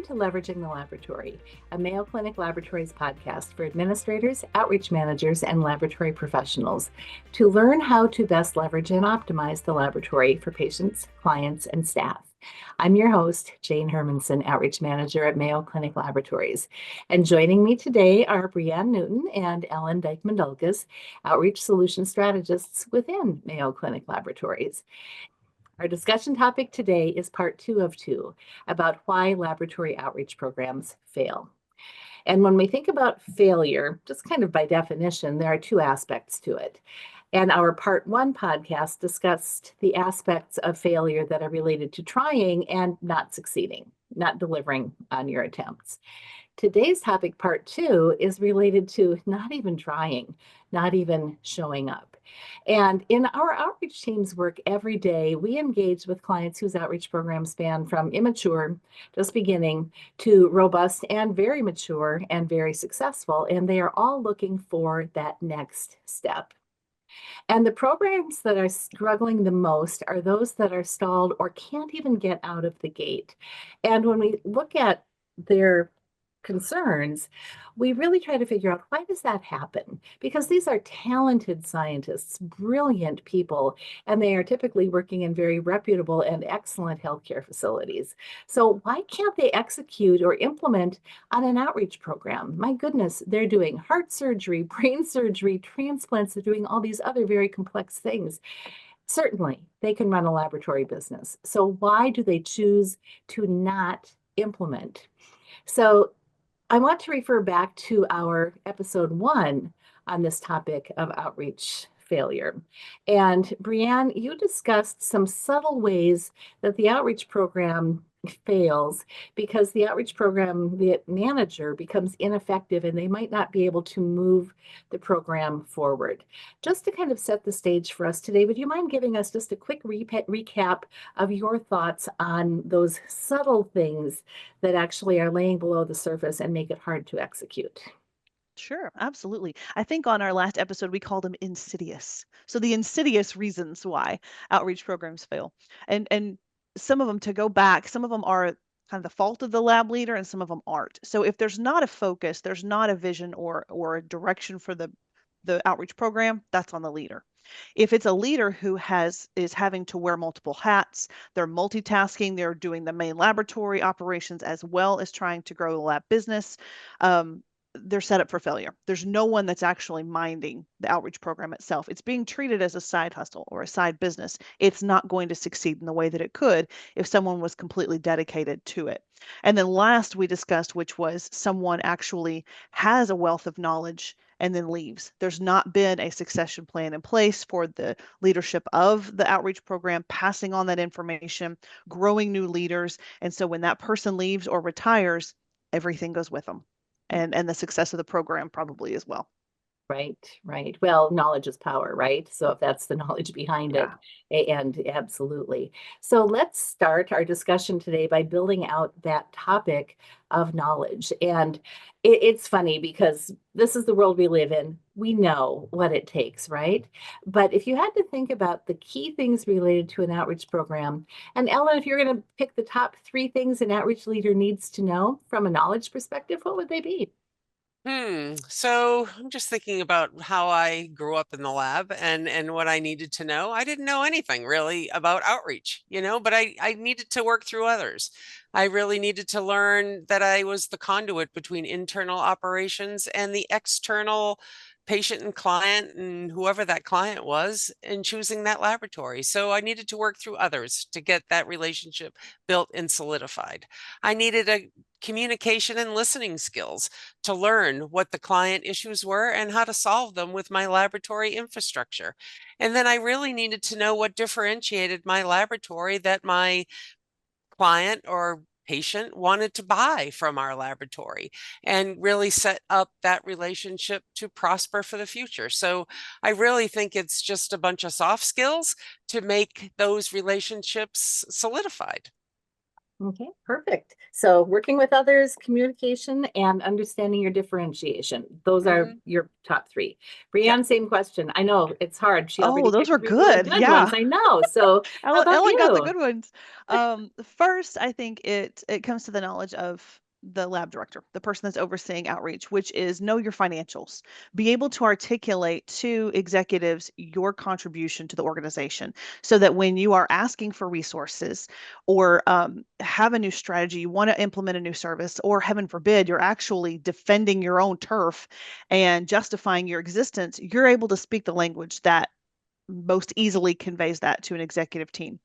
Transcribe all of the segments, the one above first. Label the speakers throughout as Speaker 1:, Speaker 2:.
Speaker 1: to Leveraging the Laboratory, a Mayo Clinic Laboratories podcast for administrators, outreach managers, and laboratory professionals to learn how to best leverage and optimize the laboratory for patients, clients, and staff. I'm your host, Jane Hermansen, Outreach Manager at Mayo Clinic Laboratories. And joining me today are Brianne Newton and Ellen Dijkman Dulkes, Outreach Solution Strategists within Mayo Clinic Laboratories. Our discussion topic today is part 2 of 2 about why laboratory outreach programs fail. And when we think about failure, just kind of by definition, there are 2 aspects to it. And our part 1 podcast discussed the aspects of failure that are related to trying and not succeeding, not delivering on your attempts. Today's topic, part 2, is related to not even trying, not even showing up. And in our outreach team's work every day, we engage with clients whose outreach programs span from immature, just beginning, to robust and very mature and very successful. And they are all looking for that next step. And the programs that are struggling the most are those that are stalled or can't even get out of the gate. And when we look at their concerns, we really try to figure out, why does that happen? Because these are talented scientists, brilliant people, and they are typically working in very reputable and excellent healthcare facilities. So why can't they execute or implement on an outreach program? My goodness, they're doing heart surgery, brain surgery, transplants, they're doing all these other very complex things. Certainly, they can run a laboratory business. So why do they choose to not implement? So I want to refer back to our episode 1 on this topic of outreach failure. And Brianne, you discussed some subtle ways that the outreach program fails because the outreach program, the manager, becomes ineffective and they might not be able to move the program forward. Just to kind of set the stage for us today, would you mind giving us just a quick recap of your thoughts on those subtle things that actually are laying below the surface and make it hard to execute?
Speaker 2: Sure, absolutely. I think on our last episode, we called them insidious. So the insidious reasons why outreach programs fail. And some of them, to go back, some of them are kind of the fault of the lab leader and some of them aren't. So if there's not a focus, there's not a vision or a direction for the outreach program, that's on the leader. If it's a leader who is having to wear multiple hats, they're multitasking, they're doing the main laboratory operations as well as trying to grow the lab business, they're set up for failure. There's no one that's actually minding the outreach program itself. It's being treated as a side hustle or a side business. It's not going to succeed in the way that it could if someone was completely dedicated to it. And then last we discussed, which was someone actually has a wealth of knowledge and then leaves. There's not been a succession plan in place for the leadership of the outreach program, passing on that information, growing new leaders. And so when that person leaves or retires, everything goes with them. And the success of the program probably as well.
Speaker 1: Right, right. Well, knowledge is power, right? So if that's the knowledge behind it, and absolutely. So let's start our discussion today by building out that topic of knowledge. And it's funny because this is the world we live in. We know what it takes, right? But if you had to think about the key things related to an outreach program, and Ellen, if you're going to pick the top 3 things an outreach leader needs to know from a knowledge perspective, what would they be?
Speaker 3: So I'm just thinking about how I grew up in the lab and what I needed to know. I didn't know anything really about outreach, but I needed to work through others. I really needed to learn that I was the conduit between internal operations and the external patient and client and whoever that client was in choosing that laboratory. So I needed to work through others to get that relationship built and solidified. I needed a communication and listening skills to learn what the client issues were and how to solve them with my laboratory infrastructure. And then I really needed to know what differentiated my laboratory that my client or patient wanted to buy from our laboratory and really set up that relationship to prosper for the future. So I really think it's just a bunch of soft skills to make those relationships solidified.
Speaker 1: Okay, perfect. So working with others, communication, and understanding your differentiation. Those are
Speaker 3: Hmm.
Speaker 1: your top three.
Speaker 3: Yep.
Speaker 1: Brianne, same question. I know it's hard. She
Speaker 2: Oh,
Speaker 1: already
Speaker 2: those
Speaker 1: picked
Speaker 2: are
Speaker 1: three really
Speaker 2: good.
Speaker 1: good ones.
Speaker 2: Yeah.
Speaker 1: I know. So how about
Speaker 2: Ellen got the
Speaker 1: you?
Speaker 2: good ones. First, I think it comes to the knowledge of the lab director, the person that's overseeing outreach, which is know your financials. Be able to articulate to executives your contribution to the organization so that when you are asking for resources or have a new strategy, you want to implement a new service, or heaven forbid, you're actually defending your own turf and justifying your existence, you're able to speak the language that most easily conveys that to an executive team.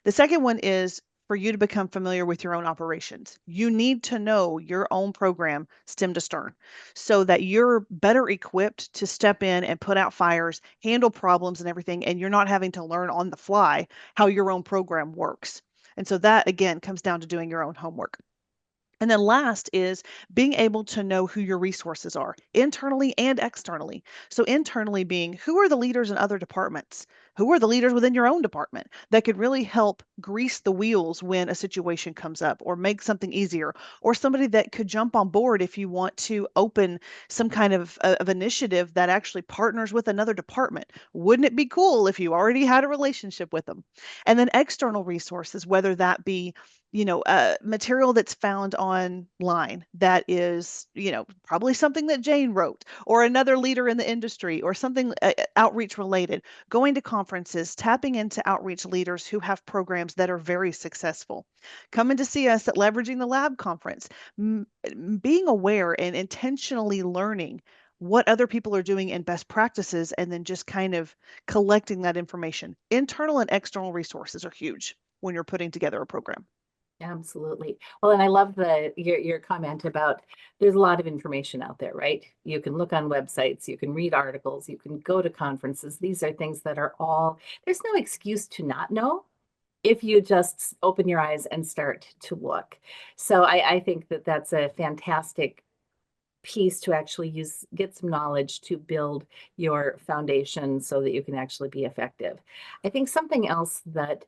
Speaker 2: The second one is for you to become familiar with your own operations. You need to know your own program stem to stern so that you're better equipped to step in and put out fires, handle problems and everything, and you're not having to learn on the fly how your own program works. And so that again comes down to doing your own homework. And then last is being able to know who your resources are internally and externally. So, internally being who are the leaders in other departments? Who are the leaders within your own department that could really help grease the wheels when a situation comes up or make something easier, or somebody that could jump on board if you want to open some kind of initiative that actually partners with another department? Wouldn't it be cool if you already had a relationship with them? And then external resources, whether that be material that's found online that is, probably something that Jane wrote or another leader in the industry or something outreach related, going to conferences, tapping into outreach leaders who have programs that are very successful, coming to see us at Leveraging the Lab conference, being aware and intentionally learning what other people are doing in best practices, and then just kind of collecting that information. Internal and external resources are huge when you're putting together a program.
Speaker 1: Absolutely. Well, and I love your comment about there's a lot of information out there, right? You can look on websites, you can read articles, you can go to conferences. These are things that are all, there's no excuse to not know if you just open your eyes and start to look. So I think that that's a fantastic piece to actually get some knowledge to build your foundation so that you can actually be effective. I think something else that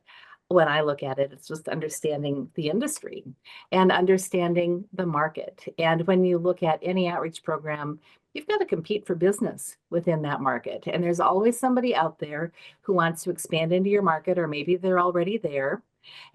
Speaker 1: when I look at it, it's just understanding the industry and understanding the market. And when you look at any outreach program, you've got to compete for business within that market. And there's always somebody out there who wants to expand into your market, or maybe they're already there.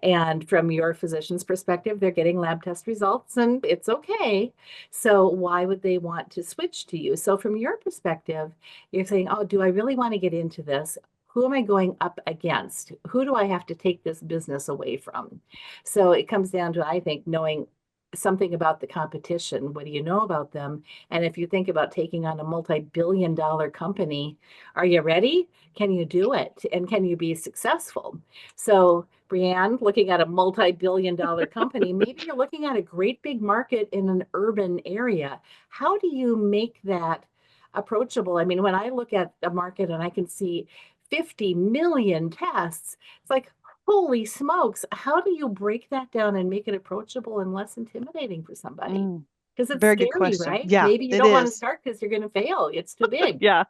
Speaker 1: And from your physician's perspective, they're getting lab test results and it's okay. So why would they want to switch to you? So from your perspective, you're saying, oh, do I really want to get into this? Who am I going up against? Who do I have to take this business away from? So it comes down to, I think, knowing something about the competition. What do you know about them? And if you think about taking on a multi-billion-dollar company, are you ready? Can you do it? And can you be successful? So, Brianne, looking at a multi-billion-dollar company, maybe you're looking at a great big market in an urban area. How do you make that approachable? I mean, when I look at a market and I can see 50 million tests, it's like, holy smokes, how do you break that down and make it approachable and less intimidating for somebody?
Speaker 2: Mm,
Speaker 1: Because it's
Speaker 2: very good
Speaker 1: scary,
Speaker 2: question.
Speaker 1: right?
Speaker 2: Yeah,
Speaker 1: Maybe you
Speaker 2: it
Speaker 1: don't want to
Speaker 2: is.
Speaker 1: start because you're going to fail. It's too big.
Speaker 2: Yeah.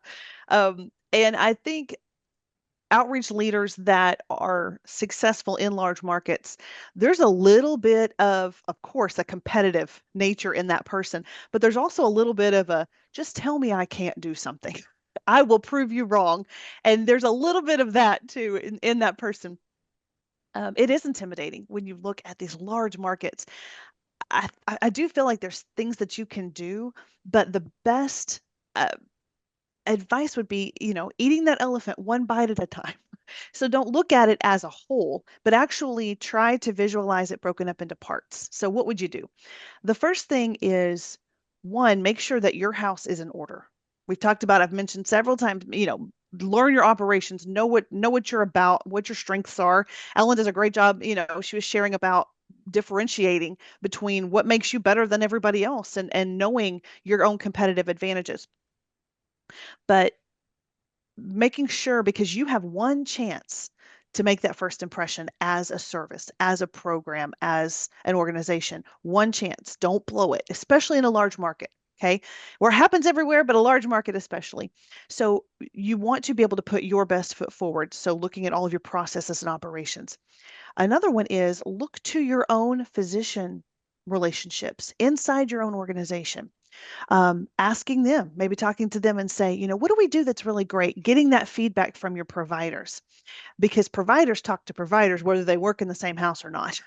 Speaker 2: And I think outreach leaders that are successful in large markets, there's a little bit of course, a competitive nature in that person, but there's also a little bit of a just tell me I can't do something. I will prove you wrong. And there's a little bit of that too in that person. It is intimidating when you look at these large markets. I do feel like there's things that you can do, but the best uh, advice would be, eating that elephant one bite at a time. So don't look at it as a whole, but actually try to visualize it broken up into parts. So what would you do? The first thing is, one, make sure that your house is in order. We've talked about, I've mentioned several times, learn your operations, know what you're about, what your strengths are. Ellen does a great job, she was sharing about differentiating between what makes you better than everybody else and knowing your own competitive advantages. But making sure, because you have one chance to make that first impression as a service, as a program, as an organization. One chance. Don't blow it, especially in a large market. Okay. Where it happens everywhere, but a large market especially. So you want to be able to put your best foot forward. So looking at all of your processes and operations. Another one is look to your own physician relationships inside your own organization. Asking them, maybe talking to them and say, what do we do that's really great? Getting that feedback from your providers, because providers talk to providers whether they work in the same house or not.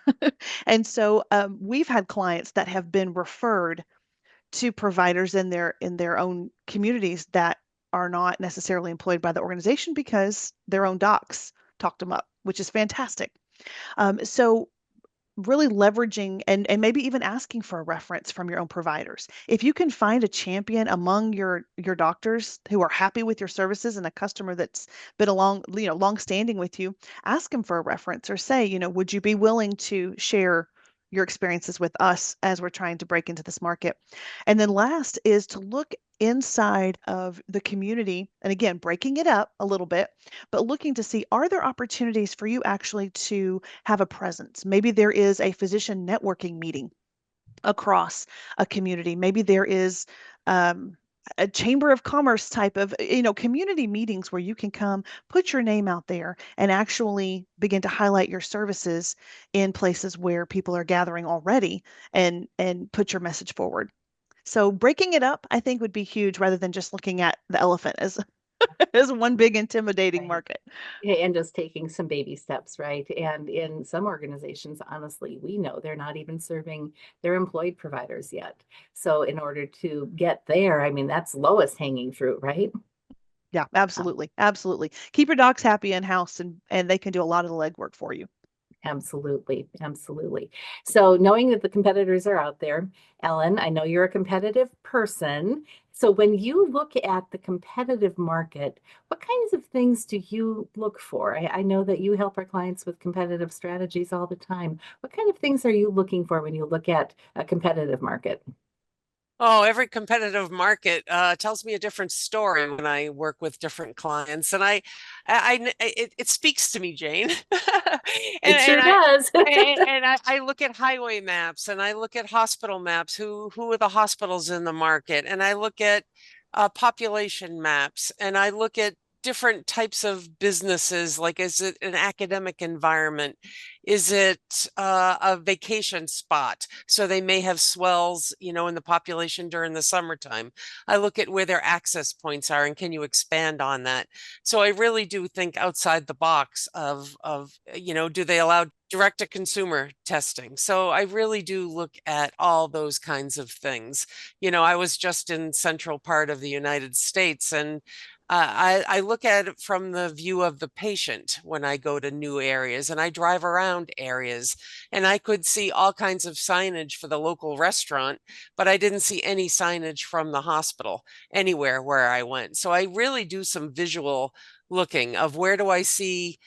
Speaker 2: And so we've had clients that have been referred to providers in their own communities that are not necessarily employed by the organization because their own docs talked them up, which is fantastic. So really leveraging and maybe even asking for a reference from your own providers. If you can find a champion among your doctors who are happy with your services and a customer that's been long standing with you, ask them for a reference or say, would you be willing to share your experiences with us as we're trying to break into this market? And then last is to look inside of the community, and again, breaking it up a little bit, but looking to see, are there opportunities for you actually to have a presence? Maybe there is a physician networking meeting across a community. Maybe there is a chamber of commerce type of, community meetings where you can come, put your name out there, and actually begin to highlight your services in places where people are gathering already, and put your message forward. So breaking it up, I think, would be huge rather than just looking at the elephant as as one big intimidating
Speaker 1: Right.
Speaker 2: market.
Speaker 1: Yeah, and just taking some baby steps, right? And in some organizations, honestly, we know they're not even serving their employed providers yet. So in order to get there, I mean, that's lowest hanging fruit, right?
Speaker 2: Yeah, absolutely. Absolutely. Keep your docs happy in house, and they can do a lot of the legwork for you.
Speaker 1: Absolutely. Absolutely. So knowing that the competitors are out there, Ellen, I know you're a competitive person. So when you look at the competitive market, what kinds of things do you look for? I know that you help our clients with competitive strategies all the time. What kind of things are you looking for when you look at a competitive market?
Speaker 3: Oh, every competitive market tells me a different story when I work with different clients, and it speaks to me, Jane.
Speaker 1: It sure
Speaker 3: And
Speaker 1: does.
Speaker 3: I look at highway maps, and I look at hospital maps. Who are the hospitals in the market? And I look at population maps, and I look at different types of businesses. Like, is it an academic environment? Is it a vacation spot? So they may have swells, in the population during the summertime. I look at where their access points are and can you expand on that? So I really do think outside the box of do they allow direct to consumer testing? So I really do look at all those kinds of things. I was just in central part of the United States, and I look at it from the view of the patient when I go to new areas, and I drive around areas, and I could see all kinds of signage for the local restaurant, but I didn't see any signage from the hospital anywhere where I went. So I really do some visual looking of where do I see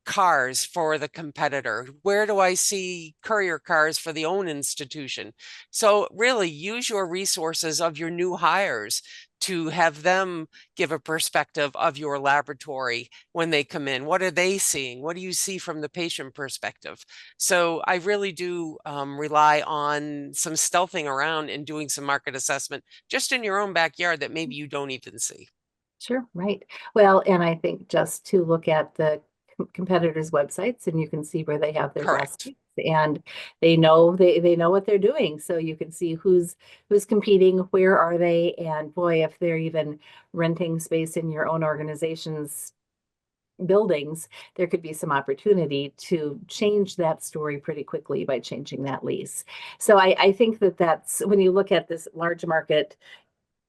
Speaker 3: cars for the competitor? Where do I see courier cars for the own institution? So really use your resources of your new hires to have them give a perspective of your laboratory when they come in. What are they seeing? What do you see from the patient perspective? So I really do rely on some stealthing around and doing some market assessment just in your own backyard that maybe you don't even see.
Speaker 1: Sure, right. Well, and I think just to look at the competitors' websites and you can see where they have their desks
Speaker 3: Correct.
Speaker 1: and they know what they're doing. So you can see who's competing, where are they, and boy, if they're even renting space in your own organization's buildings, there could be some opportunity to change that story pretty quickly by changing that lease. So I think that that's when you look at this large market,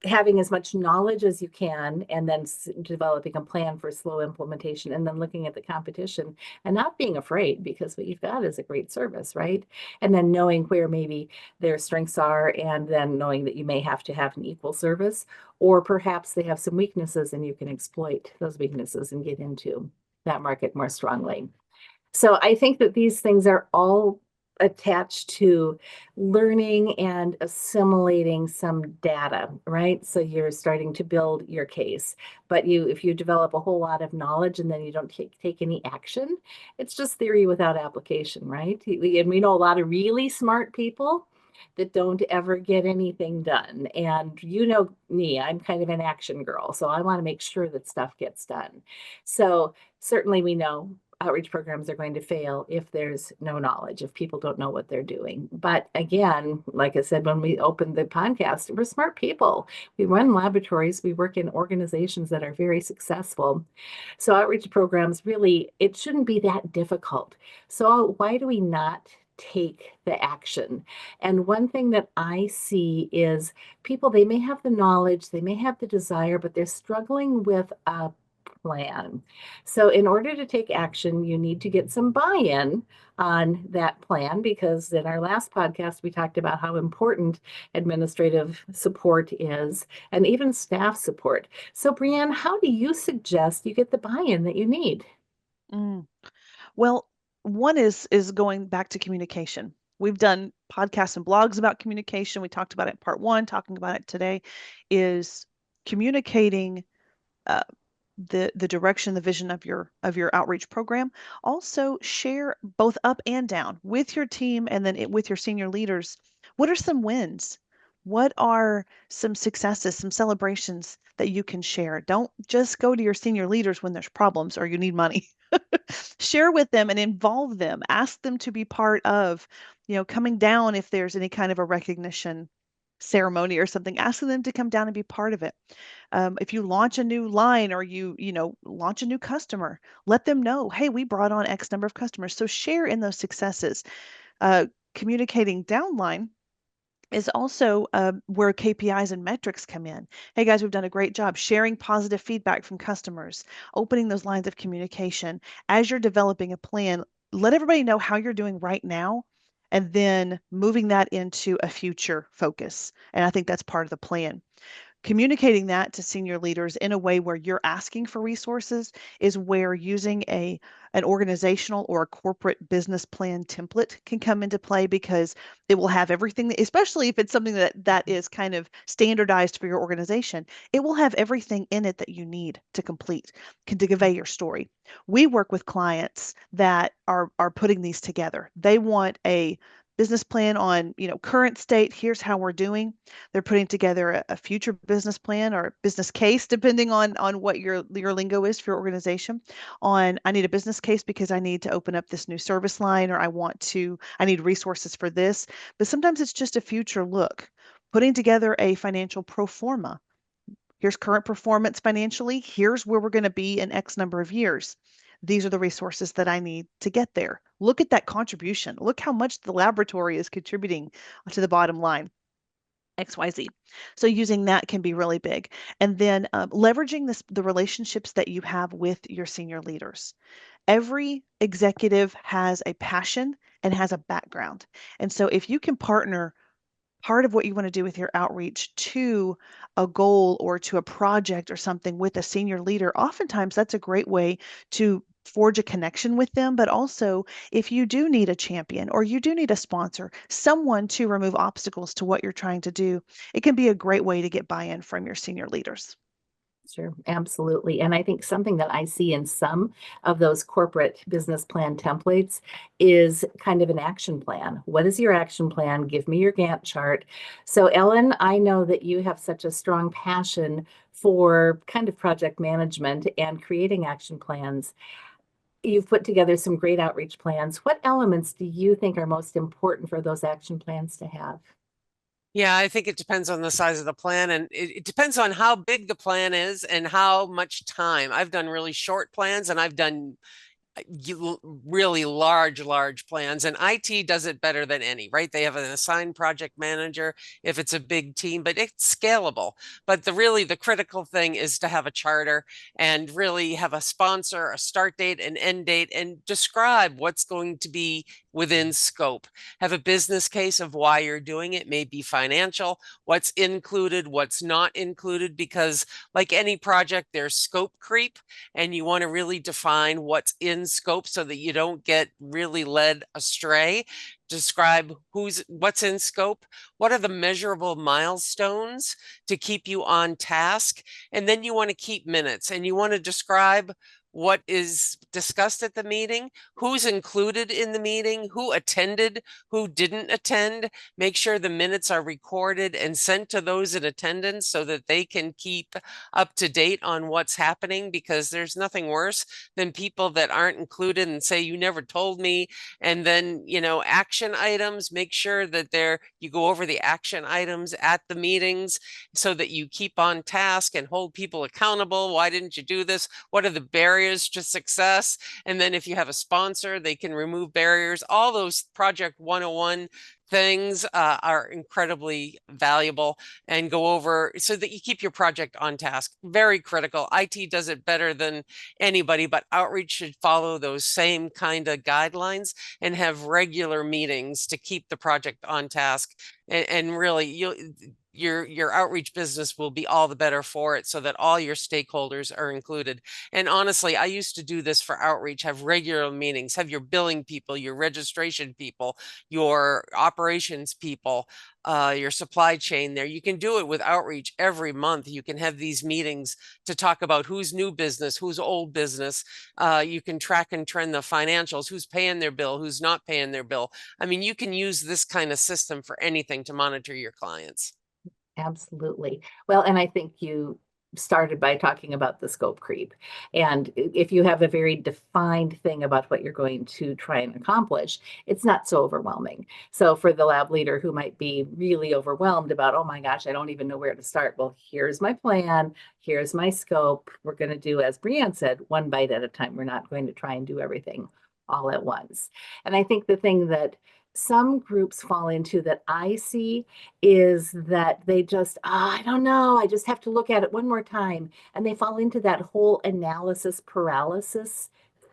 Speaker 1: having as much knowledge as you can and then developing a plan for slow implementation and then looking at the competition and not being afraid because what you've got is a great service, right? And then knowing where maybe their strengths are and then knowing that you may have to have an equal service or perhaps they have some weaknesses and you can exploit those weaknesses and get into that market more strongly. So I think that these things are all attached to learning and assimilating some data, right? So you're starting to build your case. But if you develop a whole lot of knowledge and then you don't take any action, it's just theory without application, right? And we know a lot of really smart people that don't ever get anything done. And you know me, I'm kind of an action girl, so I want to make sure that stuff gets done. So certainly we know outreach programs are going to fail if there's no knowledge, if people don't know what they're doing. But again, like I said, when we opened the podcast, we're smart people. We run laboratories, we work in organizations that are very successful. So outreach programs really, it shouldn't be that difficult. So why do we not take the action? And one thing that I see is people, they may have the knowledge, they may have the desire, but they're struggling with a plan. So in order to take action, you need to get some buy-in on that plan, because in our last podcast, we talked about how important administrative support is and even staff support. So Brianne, how do you suggest you get the buy-in that you need?
Speaker 2: Mm. Well, one is going back to communication. We've done podcasts and blogs about communication. We talked about it in part one, talking about it today, is communicating the direction, the vision of your outreach program. Also share both up and down with your team, and then with your senior leaders. What are some wins? What are some successes, some celebrations that you can share? Don't just go to your senior leaders when there's problems or you need money. Share with them and involve them. Ask them to be part of, coming down if there's any kind of a recognition ceremony or something. Ask them to come down and be part of it. If you launch a new line, or launch a new customer, let them know, hey, we brought on X number of customers. So share in those successes. Communicating downline is also where KPIs and metrics come in. Hey guys, we've done a great job sharing positive feedback from customers, opening those lines of communication. As you're developing a plan, let everybody know how you're doing right now, and then moving that into a future focus. And I think that's part of the plan. Communicating that to senior leaders in a way where you're asking for resources is where using an organizational or a corporate business plan template can come into play, because it will have everything, especially if it's something that is kind of standardized for your organization. It will have everything in it that you need to complete, to convey your story. We work with clients that are putting these together. They want a business plan on, current state, here's how we're doing. They're putting together a future business plan or business case, depending on what your lingo is for your organization. I need a business case because I need to open up this new service line, or I need resources for this. But sometimes it's just a future look, putting together a financial pro forma. Here's current performance financially. Here's where we're going to be in X number of years. These are the resources that I need to get there. Look at that contribution. Look how much the laboratory is contributing to the bottom line. XYZ. So using that can be really big. And then leveraging the relationships that you have with your senior leaders. Every executive has a passion and has a background. And so if you can partner part of what you want to do with your outreach to a goal or to a project or something with a senior leader, oftentimes that's a great way to forge a connection with them. But also, if you do need a champion or you do need a sponsor, someone to remove obstacles to what you're trying to do, it can be a great way to get buy-in from your senior leaders.
Speaker 1: Sure, absolutely. And I think something that I see in some of those corporate business plan templates is kind of an action plan. What is your action plan? Give me your Gantt chart. So Ellen, I know that you have such a strong passion for kind of project management and creating action plans. You've put together some great outreach plans. What elements do you think are most important for those action plans to have?
Speaker 3: Yeah, I think it depends on the size of the plan, and it depends on how big the plan is and how much time. I've done really short plans, and I've done really large plans, and IT does it better than any, right? They have an assigned project manager if it's a big team, but it's scalable. But the critical thing is to have a charter and really have a sponsor, a start date, an end date, and describe what's going to be within scope. Have a business case of why you're doing it, maybe financial, what's included, what's not included, because like any project, there's scope creep, and you want to really define what's in scope so that you don't get really led astray. Describe what's in scope, what are the measurable milestones to keep you on task, and then you want to keep minutes, and you want to describe what is discussed at the meeting, who's included in the meeting, who attended, who didn't attend. Make sure the minutes are recorded and sent to those in attendance so that they can keep up to date on what's happening, because there's nothing worse than people that aren't included and say, you never told me. And then, action items, make sure that you go over the action items at the meetings so that you keep on task and hold people accountable. Why didn't you do this? What are the barriers to success? And then if you have a sponsor, they can remove barriers. All those Project 101 things are incredibly valuable, and go over so that you keep your project on task. Very critical. IT does it better than anybody, but outreach should follow those same kind of guidelines and have regular meetings to keep the project on task. And really, your outreach business will be all the better for it, so that all your stakeholders are included. And honestly, I used to do this for outreach, have regular meetings, have your billing people, your registration people, your operations people, your supply chain there. You can do it with outreach every month. You can have these meetings to talk about who's new business, who's old business. You can track and trend the financials, who's paying their bill, who's not paying their bill. I mean, you can use this kind of system for anything to monitor your clients.
Speaker 1: Absolutely. Well, and I think you started by talking about the scope creep. And if you have a very defined thing about what you're going to try and accomplish, it's not so overwhelming. So for the lab leader who might be really overwhelmed about, oh my gosh, I don't even know where to start. Well, here's my plan. Here's my scope. We're going to do, as Brianne said, one bite at a time. We're not going to try and do everything all at once. And I think the thing that some groups fall into that I see is that they just, I don't know, I just have to look at it one more time. And they fall into that whole analysis paralysis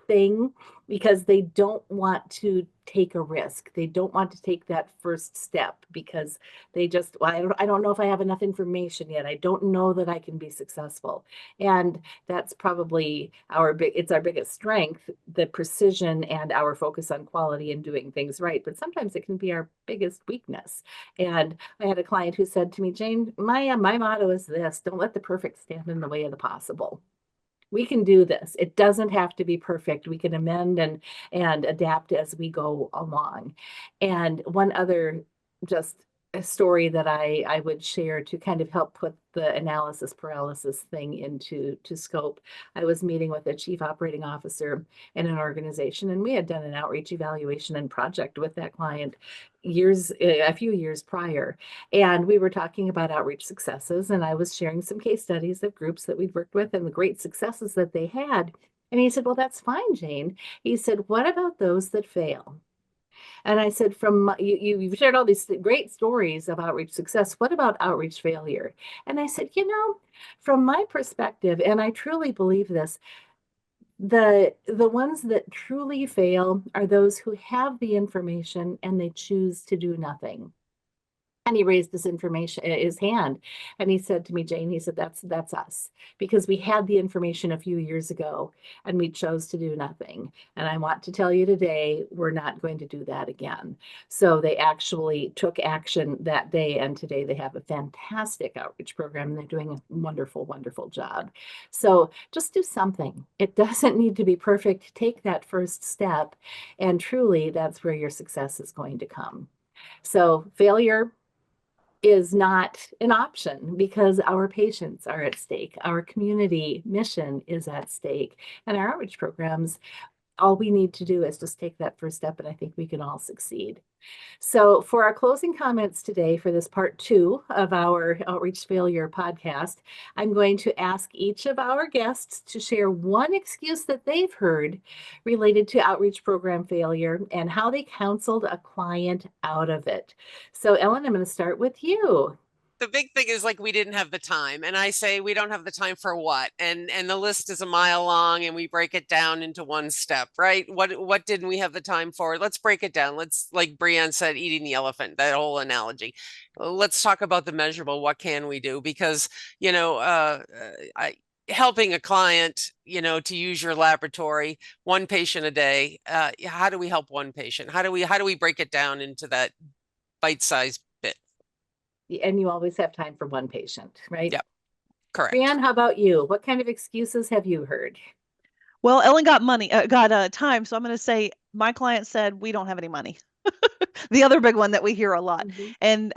Speaker 1: thing because they don't want to take a risk. They don't want to take that first step because they just, well, I don't know if I have enough information yet. I don't know that I can be successful. And that's probably it's our biggest strength, the precision and our focus on quality and doing things right. But sometimes it can be our biggest weakness. And I had a client who said to me, Jane, my motto is this: don't let the perfect stand in the way of the possible. We can do this. It doesn't have to be perfect. We can amend and adapt as we go along. And one other just a story that I would share to kind of help put the analysis paralysis thing into scope. I was meeting with a chief operating officer in an organization, and we had done an outreach evaluation and project with that client a few years prior. And we were talking about outreach successes, and I was sharing some case studies of groups that we'd worked with and the great successes that they had. And he said, well, that's fine, Jane. He said, what about those that fail? And I said, you've shared all these great stories of outreach success. What about outreach failure? And I said, from my perspective, and I truly believe this, the ones that truly fail are those who have the information and they choose to do nothing. And he raised his hand, and he said to me, Jane, he said, that's us, because we had the information a few years ago and we chose to do nothing. And I want to tell you today, we're not going to do that again. So they actually took action that day, and today they have a fantastic outreach program and they're doing a wonderful, wonderful job. So just do something. It doesn't need to be perfect. Take that first step, and truly that's where your success is going to come. So failure is not an option because our patients are at stake. Our community mission is at stake. And our outreach programs, all we need to do is just take that first step, and I think we can all succeed. So for our closing comments today for this part 2 of our Outreach Failure podcast, I'm going to ask each of our guests to share one excuse that they've heard related to outreach program failure and how they counseled a client out of it. So Ellen, I'm going to start with you.
Speaker 3: The big thing is, like, we didn't have the time, and I say, we don't have the time for what? And the list is a mile long, and we break it down into one step, right? What didn't we have the time for? Let's break it down. Let's, like Brianne said, eating the elephant, that whole analogy. Let's talk about the measurable. What can we do? Because helping a client, to use your laboratory, one patient a day. How do we help one patient? How do we break it down into that bite-sized bit?
Speaker 1: And you always have time for one patient, right?
Speaker 3: Yep, correct.
Speaker 1: Brianne, how about you? What kind of excuses have you heard?
Speaker 2: Well, Ellen got time. So I'm going to say my client said, we don't have any money. The other big one that we hear a lot.
Speaker 1: Mhm.
Speaker 2: And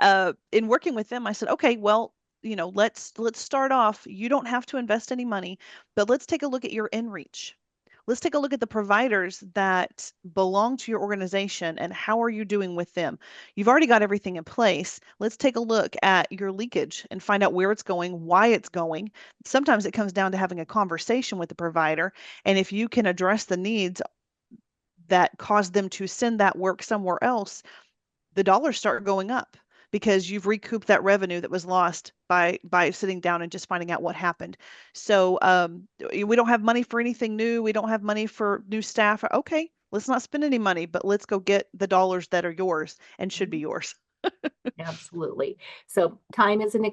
Speaker 2: in working with them, I said, okay, well, let's start off. You don't have to invest any money, but let's take a look at your in-reach. Let's take a look at the providers that belong to your organization and how are you doing with them? You've already got everything in place. Let's take a look at your leakage and find out where it's going, why it's going. Sometimes it comes down to having a conversation with the provider. And if you can address the needs that cause them to send that work somewhere else, the dollars start going up because you've recouped that revenue that was lost by sitting down and just finding out what happened. So we don't have money for anything new. We don't have money for new staff. Okay, let's not spend any money, but let's go get the dollars that are yours and should be yours.
Speaker 1: Absolutely. So time is not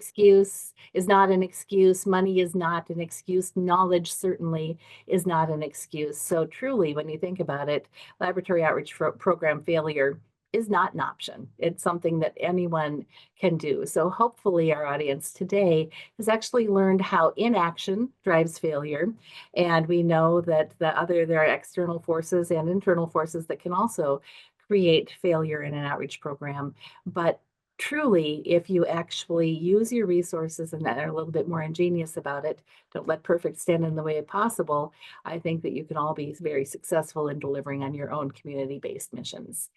Speaker 1: an excuse. Money is not an excuse. Knowledge certainly is not an excuse. So truly, when you think about it, laboratory outreach program failure is not an option. It's something that anyone can do. So hopefully our audience today has actually learned how inaction drives failure. And we know that there are external forces and internal forces that can also create failure in an outreach program. But truly, if you actually use your resources and are a little bit more ingenious about it, don't let perfect stand in the way of possible, I think that you can all be very successful in delivering on your own community-based missions.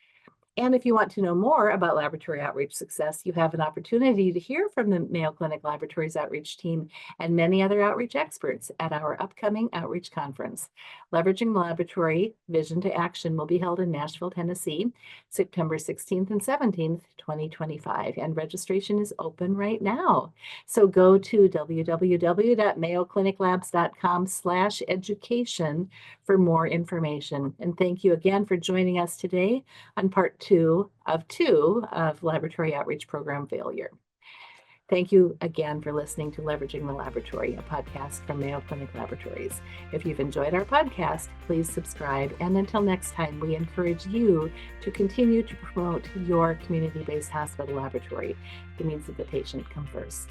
Speaker 1: And if you want to know more about laboratory outreach success, you have an opportunity to hear from the Mayo Clinic Laboratories outreach team and many other outreach experts at our upcoming outreach conference. Leveraging the Laboratory Vision to Action will be held in Nashville, Tennessee, September 16th and 17th, 2025, and registration is open right now. So go to www.mayocliniclabs.com/education for more information. And thank you again for joining us today on part two of laboratory outreach program failure. Thank you again for listening to Leveraging the Laboratory, a podcast from Mayo Clinic Laboratories. If you've enjoyed our podcast, please subscribe. And until next time, we encourage you to continue to promote your community-based hospital laboratory. The needs of the patient come first.